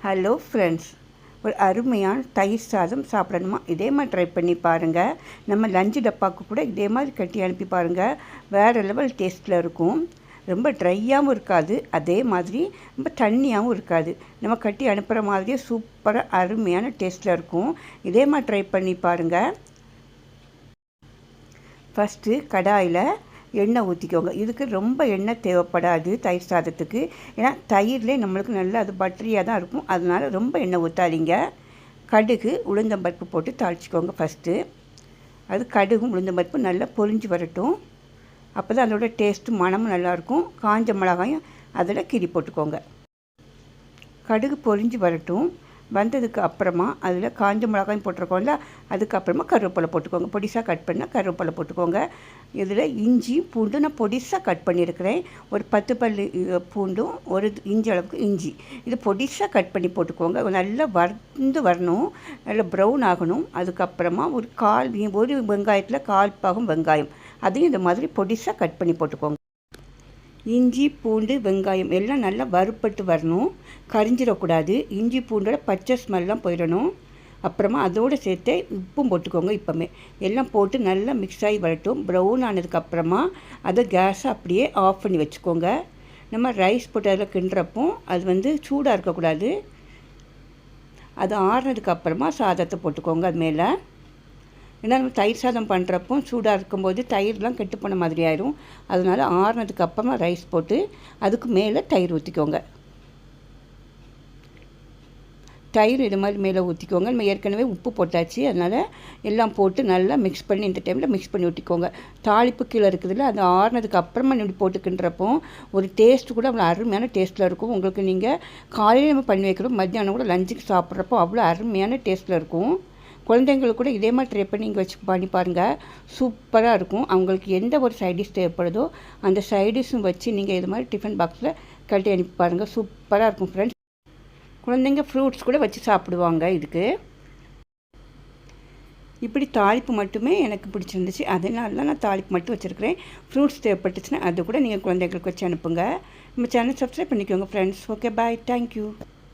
Hello friends, ஒரு அருமையான தயிர் சாதம் சாப்பிடணுமா? இதே மாதிரி ட்ரை பண்ணி பாருங்கள். நம்ம லஞ்சு டப்பாவுக்கு கூட இதே மாதிரி கட்டி அனுப்பி பாருங்கள். வேறு லெவல் டேஸ்ட்டில் இருக்கும். ரொம்ப ட்ரையாகவும் இருக்காது, அதே மாதிரி ரொம்ப தண்ணியாகவும் இருக்காது. நம்ம கட்டி அனுப்புகிற மாதிரியே சூப்பராக அருமையான டேஸ்ட்டில் இருக்கும். இதே மாதிரி ட்ரை பண்ணி பாருங்கள். ஃபஸ்ட்டு கடாயில் எண்ணெய் ஊற்றிக்கோங்க. இதுக்கு ரொம்ப எண்ணெய் தேவைப்படாது தயிர் சாதத்துக்கு. ஏன்னா தயிர்லேயே நம்மளுக்கு நல்லா அது பட்டரியாக தான் இருக்கும். அதனால் ரொம்ப எண்ணெய் ஊற்றாதீங்க. கடுகு உளுந்தம்பருப்பு போட்டு தாளிச்சிக்கோங்க ஃபஸ்ட்டு. அது கடுகும் உளுந்தம்பருப்பு நல்லா பொரிஞ்சு வரட்டும். அப்போ தான் அதோட டேஸ்ட்டு மணமும் நல்லாயிருக்கும். காஞ்ச மிளகாயும் அதில் கீறி போட்டுக்கோங்க. கடுகு பொரிஞ்சு வரட்டும். வந்ததுக்கு அப்புறமா அதில் காஞ்ச மிளகாயும் போட்டிருக்கோம்ல, அதுக்கப்புறமா கருவேப்பிலை போட்டுக்கோங்க. பொடிசாக கட் பண்ணால் கருவேப்பிலை போட்டுக்கோங்க. இதில் இஞ்சி பூண்டு நான் பொடிசாக கட் பண்ணியிருக்கிறேன். ஒரு 10 பல்லு பூண்டும் ஒரு இஞ்சி அளவுக்கு இஞ்சி இது பொடிசாக கட் பண்ணி போட்டுக்கோங்க. நல்லா வறுந்து வரணும், நல்லா ப்ரௌன் ஆகணும். அதுக்கப்புறமா ஒரு வெங்காயத்தில் 1/4 பாகம் வெங்காயம் அதையும் இந்த மாதிரி பொடிசாக கட் பண்ணி போட்டுக்கோங்க. இஞ்சி பூண்டு வெங்காயம் எல்லாம் நல்லா வறுப்பட்டு வரணும், கரிஞ்சிடக்கூடாது. இஞ்சி பூண்டோட பச்சை ஸ்மெல்லாம் போயிடணும். அப்புறமா அதோடு சேர்த்து உப்பும் போட்டுக்கோங்க. இப்போமே எல்லாம் போட்டு நல்லா மிக்ஸ் ஆகி வரட்டும். ப்ரௌன் ஆனதுக்கப்புறமா அதை கேஸை அப்படியே ஆஃப் பண்ணி வச்சுக்கோங்க. நம்ம ரைஸ் போட்டு அதில் கிண்டுறப்போ அது சூடாக இருக்கக்கூடாது. அது ஆறுனதுக்கப்புறமா சாதத்தை போட்டுக்கோங்க அது மேலே. ஏன்னா நம்ம தயிர் சாதம் பண்ணுறப்போ சூடாக இருக்கும்போது தயிர்லாம் கெட்டு போன மாதிரி ஆயிடும். அதனால் ஆறுனதுக்கு அப்புறமா ரைஸ் போட்டு அதுக்கு மேலே தயிர் ஊற்றிக்கோங்க. தயிர் இது மாதிரி மேலே ஊற்றிக்கோங்க. நம்ம ஏற்கனவே உப்பு போட்டாச்சு, அதனால் எல்லாம் போட்டு நல்லா மிக்ஸ் பண்ணி இந்த டைமில் மிக்ஸ் பண்ணி ஊற்றிக்கோங்க. தாளிப்பு கீழே இருக்குதுல்ல, அது ஆறுனதுக்கு அப்புறமா இப்படி போட்டுக்கின்றப்போ ஒரு டேஸ்ட்டு கூட அவ்வளோ அருமையான டேஸ்ட்டில் இருக்கும். உங்களுக்கு நீங்கள் காலையில் நம்ம பண்ணி வைக்கிறோம், மத்தியானம் கூட லஞ்சுக்கு சாப்பிட்றப்போ அவ்வளோ அருமையான டேஸ்ட்டில் இருக்கும். குழந்தைங்களுக்கு கூட இதே மாதிரி ட்ரை பண்ணி இங்கே வச்சு பண்ணி பாருங்கள். சூப்பராக இருக்கும். அவங்களுக்கு எந்த ஒரு சைடிஷ் தேவைப்படுதோ அந்த சைடிஷும் வச்சு நீங்கள் இது மாதிரி டிஃபன் பாக்ஸில் கட்டி அனுப்பி பாருங்கள். சூப்பராக இருக்கும் ஃப்ரெண்ட்ஸ். குழந்தைங்க ஃப்ரூட்ஸ் கூட வச்சு சாப்பிடுவாங்க. இதுக்கு இப்படி தாளிப்பு மட்டுமே எனக்கு பிடிச்சிருந்துச்சு, அதனால தான் நான் தாளிப்பு மட்டும் வச்சுருக்கிறேன். ஃப்ரூட்ஸ் தேவைப்பட்டுச்சுன்னா அது கூட நீங்கள் குழந்தைங்களுக்கு வச்சு அனுப்புங்க. நம்ம சேனல் சப்ஸ்கிரைப் பண்ணிக்கோங்க ஃப்ரெண்ட்ஸ். ஓகே, பாய், தேங்க்யூ.